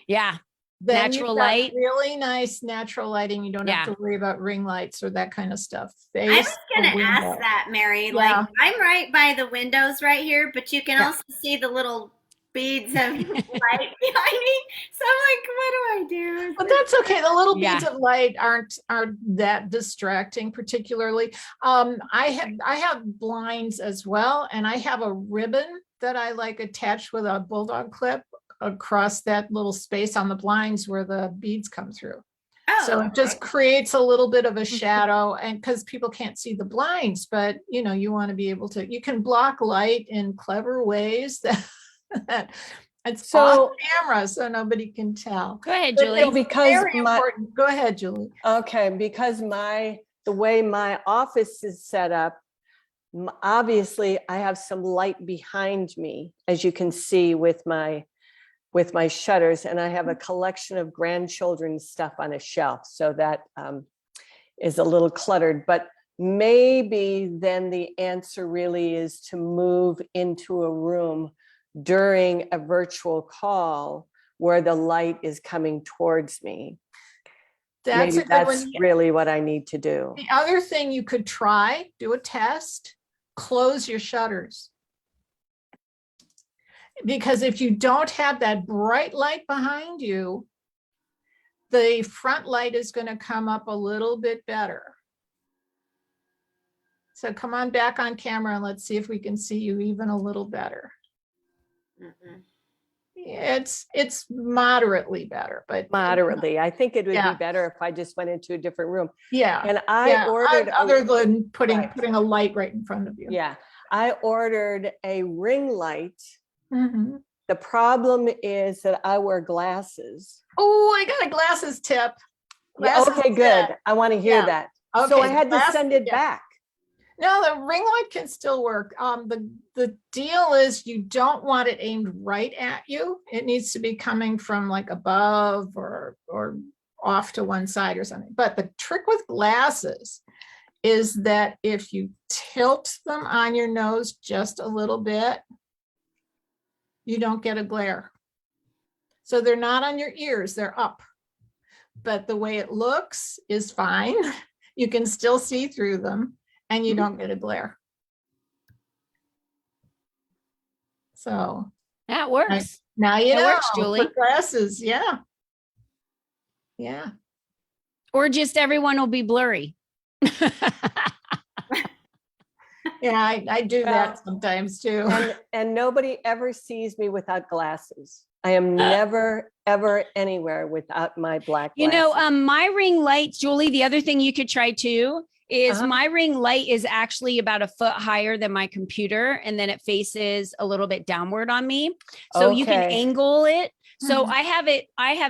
Yeah. then Natural you've got light. really nice natural lighting. You don't have Yeah. to worry about ring lights or that kind of stuff. I Face was a going to ask window. that, Mary. Yeah. Like, I'm right by the windows right here, but you can Yeah. also see the little beads of light behind me. So I'm like, what do I do? But that's okay. The little Yeah. beads of light aren't that distracting, particularly. I have blinds as well, and I have a ribbon that I like attached with a bulldog clip across that little space on the blinds where the beads come through. So it just creates a little bit of a shadow, and because people can't see the blinds, but you want to be able to, you can block light in clever ways that it's So- off camera so nobody can tell. Go ahead, But Julie. it's Because very my- important. Go ahead, Julie. Okay, because the way my office is set up, obviously I have some light behind me, as you can see with my shutters, and I have a collection of grandchildren's stuff on a shelf. So that is a little cluttered, but maybe then the answer really is to move into a room during a virtual call where the light is coming towards me. That's Maybe a good that's one. really what I need to do. The other thing you could try, do a test, close your shutters. Because if you don't have that bright light behind you, the front light is going to come up a little bit better. So come on back on camera and let's see if we can see you even a little better. It's moderately better, but Moderately. I think it would Yeah. be better if I just went into a different room. yeah. And I Yeah, ordered other than putting Right. a light right in front of you. yeah, I ordered a ring light. Mhm. The problem is that I wear glasses. Oh, I got a glasses tip. Yeah, Glasses okay, tip. good. I want to hear Yeah. that. So I Okay, had to glasses, send it yeah. back. No, the ring light can still work. The deal is you don't want it aimed right at you. It needs to be coming from like above or off to one side or something. But the trick with glasses is that if you tilt them on your nose just a little bit, you don't get a glare. So they're not on your ears, they're up. But the way it looks is fine. You can still see through them and you don't get a glare. So That works. now you That know. works, Julie. Put glasses, yeah. Yeah. Or just everyone will be blurry. Yeah, I do Well, that sometimes too. And nobody ever sees me without glasses. I am never, ever anywhere without my black glasses. My ring lights, Julie, the other thing you could try too is Uh-huh. my ring light is actually about a foot higher than my computer. And then it faces a little bit downward on me. So you can Okay. angle it. So Mhm. I have it,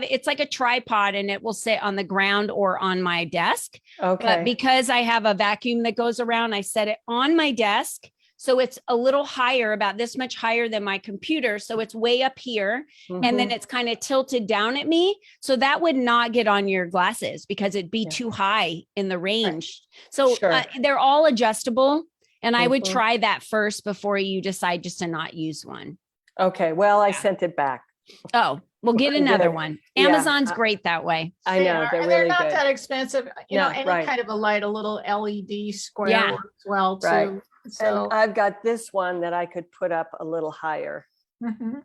it's like a tripod and it will sit on the ground or on my desk. But Okay. because I have a vacuum that goes around, I set it on my desk. So it's a little higher, about this much higher than my computer. So it's way up here. And then it's kind of tilted down at me. So that would not get on your glasses because it'd be too high in the range. So Sure. they're all adjustable. And I would Mhm. try that first before you decide just to not use one. Okay, well, I sent it back. Oh, we'll get I another did. one. Yeah. Amazon's great that way. I know, they're and really not good. that expensive. You know, No, any right. kind of a light, a little LED square Yeah. works well too. Right. So, And I've got this one that I could put up a little higher. mhm.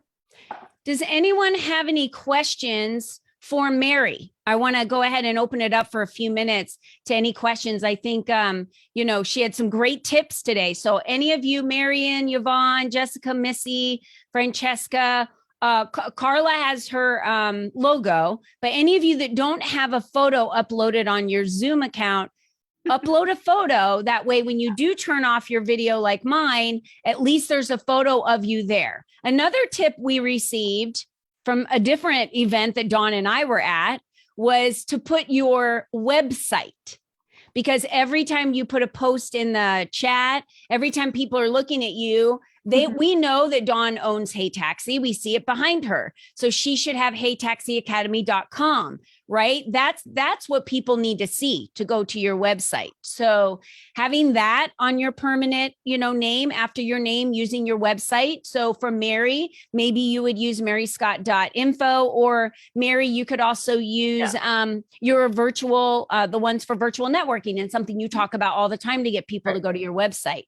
Does anyone have any questions for Mary? I want to go ahead and open it up for a few minutes to any questions. I think, you know, she had some great tips today. So any of you, Marion, Yvonne, Jessica, Missy, Francesca, Carla has her logo, but any of you that don't have a photo uploaded on your Zoom account, upload a photo. That way, when you do turn off your video like mine, at least there's a photo of you there. Another tip we received from a different event that Dawn and I were at was to put your website. Because every time you put a post in the chat, every time people are looking at you, we know that Dawn owns Hey Taxi. We see it behind her. So she should have heytaxiacademy.com, right? That's what people need to see to go to your website. So having that on your permanent, you know, name after your name using your website. So for Mary, maybe you would use maryscott.info, or Mary, you could also use your virtual, the ones for virtual networking, and something you talk about all the time to get people to go to your website.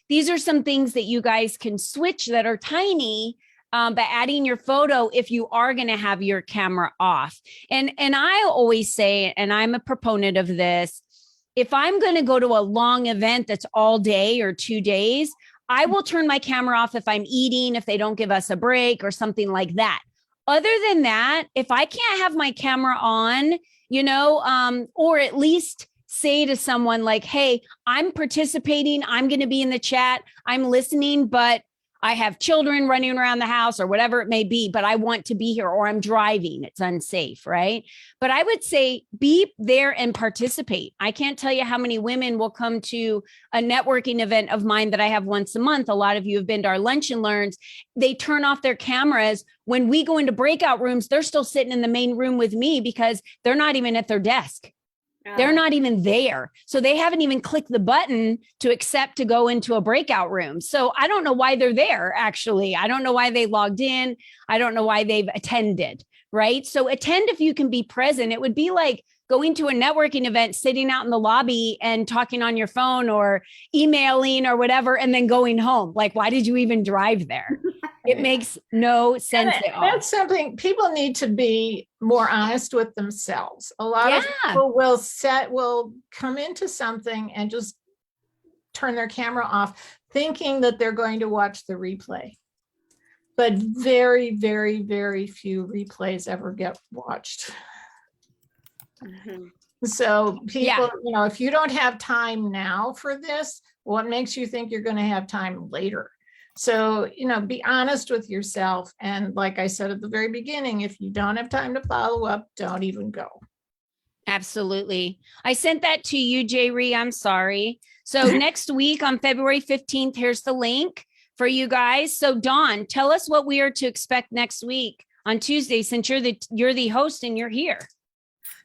These are some things that you guys can switch that are tiny, by adding your photo if you are going to have your camera off. And I always say, and I'm a proponent of this, if I'm going to go to a long event that's all day or 2 days, I will turn my camera off if I'm eating, if they don't give us a break or something like that. Other than that, if I can't have my camera on, you know, or at least say to someone like, hey, I'm participating, I'm going to be in the chat, I'm listening, but I have children running around the house or whatever it may be, but I want to be here, or I'm driving, it's unsafe, right? But I would say be there and participate. I can't tell you how many women will come to a networking event of mine that I have once a month. A lot of you have been to our lunch and learns. They turn off their cameras. When we go into breakout rooms, they're still sitting in the main room with me because they're not even at their desk. They're not even there. So they haven't even clicked the button to accept to go into a breakout room. So I don't know why they're there, actually. I don't know why they logged in. I don't know why they've attended, right? So attend if you can be present. It would be like going to a networking event, sitting out in the lobby and talking on your phone or emailing or whatever, and then going home. Like, why did you even drive there? It makes no sense at all. That's something people need to be more honest with themselves. A lot of people will come into something and just turn their camera off, thinking that they're going to watch the replay. But very, very, very few replays ever get watched. So people, you know, if you don't have time now for this, what makes you think you're going to have time later? So, you know, be honest with yourself. And like I said at the very beginning, if you don't have time to follow up, don't even go. Absolutely. I sent that to you, Jerry. I'm sorry. So next week on February 15th, here's the link for you guys. So Dawn, tell us what we are to expect next week on Tuesday, since you're the host and you're here.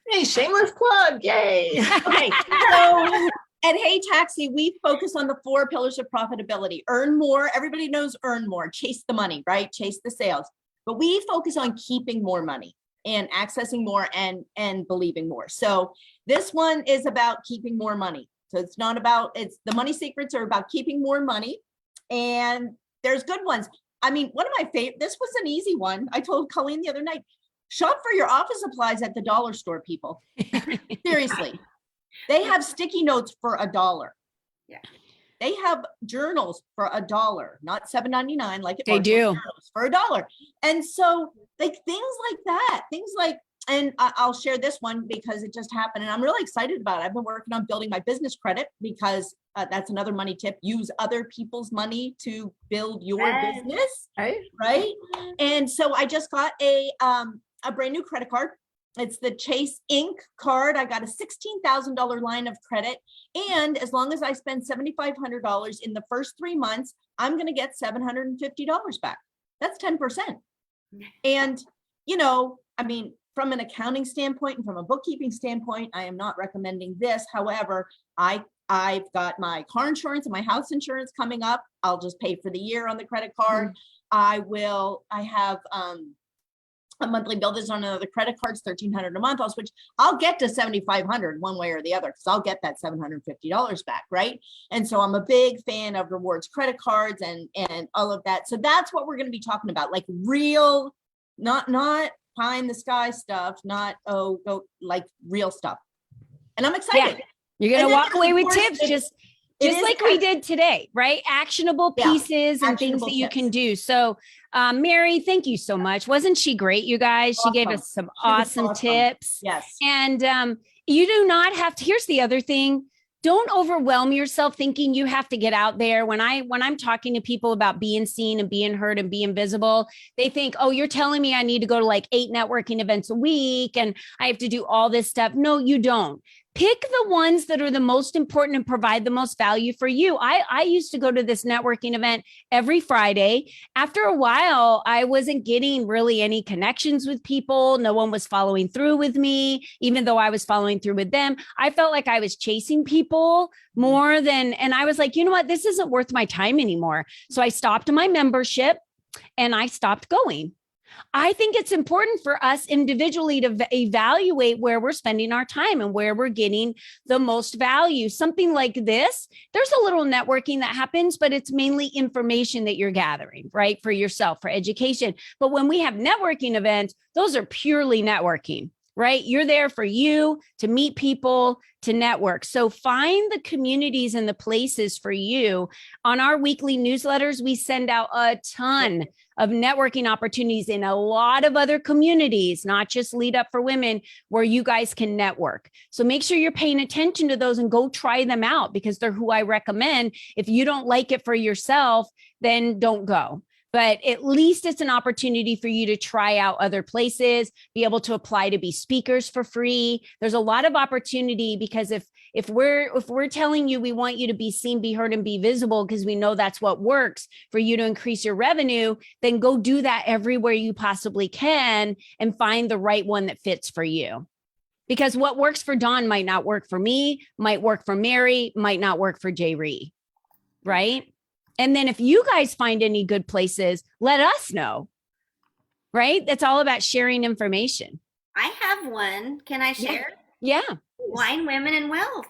Hey, shameless plug. Yay. Okay, so at Hey Taxi, we focus on the 4 pillars of profitability. Earn more. Everybody knows earn more. Chase the money, right? Chase the sales. But we focus on keeping more money and accessing more and believing more. So this one is about keeping more money. So it's not about, it's the money secrets are about keeping more money. And there's good ones. I mean, one of my favorite, this was an easy one. I told Colleen the other night, shop for your office supplies at the dollar store, people. Seriously. They have sticky notes for $1. Yeah. They have journals for $1, not $7.99 like it They do. for $1. And so like things like that, things like, and I'll share this one because it just happened and I'm really excited about it. I've been working on building my business credit because that's another money tip. Use other people's money to build your business, right? And so I just got a brand new credit card It's the Chase Inc. card. I got a $16,000 line of credit. And as long as I spend $7,500 in the first 3 months, I'm going to get $750 back. That's 10%. And, you know, I mean, from an accounting standpoint and from a bookkeeping standpoint, I am not recommending this. However, I've got my car insurance and my house insurance coming up. I'll just pay for the year on the credit card. I have a monthly bill that's on another credit card, it's $1,300 a month. I'll get to $7,500 one way or the other, because I'll get that $750 back, right? And so I'm a big fan of rewards credit cards and all of that. So that's what we're going to be talking about, like real, not pie in the sky stuff, not like real stuff. And I'm excited. Yeah. You're going to walk away with tips, just like we did today, right? Actionable pieces and things that you can do. So, Mary, thank you so much. Wasn't she great, you guys? She gave us some awesome tips. Yes. And you do not have to, here's the other thing. Don't overwhelm yourself thinking you have to get out there. When I'm talking to people about being seen and being heard and being visible, they think, oh, you're telling me I need to go to like 8 networking events a week and I have to do all this stuff. No, you don't. Pick the ones that are the most important and provide the most value for you. I used to go to this networking event every Friday. After a while, I wasn't getting really any connections with people. No one was following through with me, even though I was following through with them. I felt like I was chasing people more than, and I was like, you know what? This isn't worth my time anymore. So I stopped my membership and I stopped going. I think it's important for us individually to evaluate where we're spending our time and where we're getting the most value. Something like this, there's a little networking that happens, but it's mainly information that you're gathering, right? For yourself, for education. But when we have networking events, those are purely networking, right? You're there for you to meet people, to network. So find the communities and the places for you. On our weekly newsletters, we send out a ton of networking opportunities in a lot of other communities, not just Lead Up for Women, where you guys can network. So make sure you're paying attention to those and go try them out, because they're who I recommend. If you don't like it for yourself, then don't go. But at least it's an opportunity for you to try out other places, be able to apply to be speakers for free. There's a lot of opportunity, because if we're telling you we want you to be seen, be heard, and be visible, because we know that's what works for you to increase your revenue, then go do that everywhere you possibly can and find the right one that fits for you. Because what works for Dawn might not work for me, might work for Mary, might not work for Jay Ree, right? And then if you guys find any good places, let us know, right? It's all about sharing information. I have one. Can I share? Yeah. Wine, Women, and Wealth.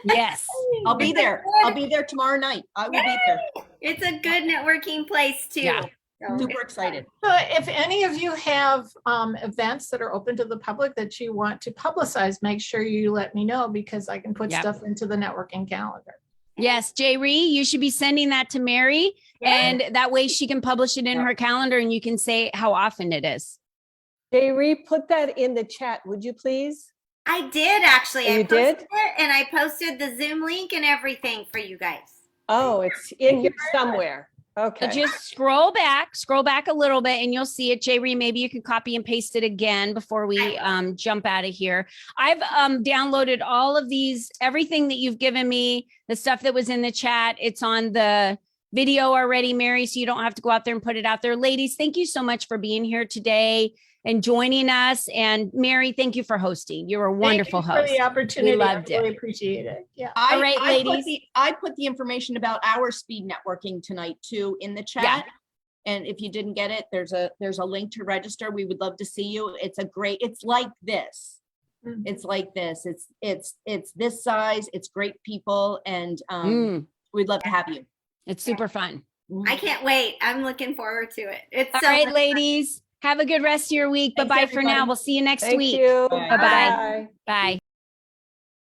Yes. I'll be there. I'll be there tomorrow night. I will be there. It's a good networking place too. Yeah. So Super excited. So if any of you have events that are open to the public that you want to publicize, make sure you let me know, because I can put stuff into the networking calendar. Yes, Jay Ree, you should be sending that to Mary, and that way she can publish it in her calendar and you can say how often it is. Jay Ree, put that in the chat, would you please? I did actually. You I posted did? it, and I posted the Zoom link and everything for you guys. Oh, it's in here somewhere. Okay. So just scroll back a little bit and you'll see it. Jay Ree, maybe you can copy and paste it again before we jump out of here. I've downloaded all of these, everything that you've given me, the stuff that was in the chat. It's on the video already, Mary, so you don't have to go out there and put it out there. Ladies, thank you so much for being here today and joining us. And Mary, thank you for hosting. You're a wonderful host. For the opportunity. We loved I really it. appreciate it. Yeah. All right, ladies. I put the information about our speed networking tonight too in the chat. Yeah. And if you didn't get it, there's a link to register. We would love to see you. It's like this. Mhm. It's like this. It's this size. It's great people, and we'd love to have you. It's super fun. I can't wait. I'm looking forward to it. It's All so right, much ladies. Have a good rest of your week. Thanks, Bye-bye for now. everybody. We'll see you next Thank week. you. Bye. Bye-bye. Bye.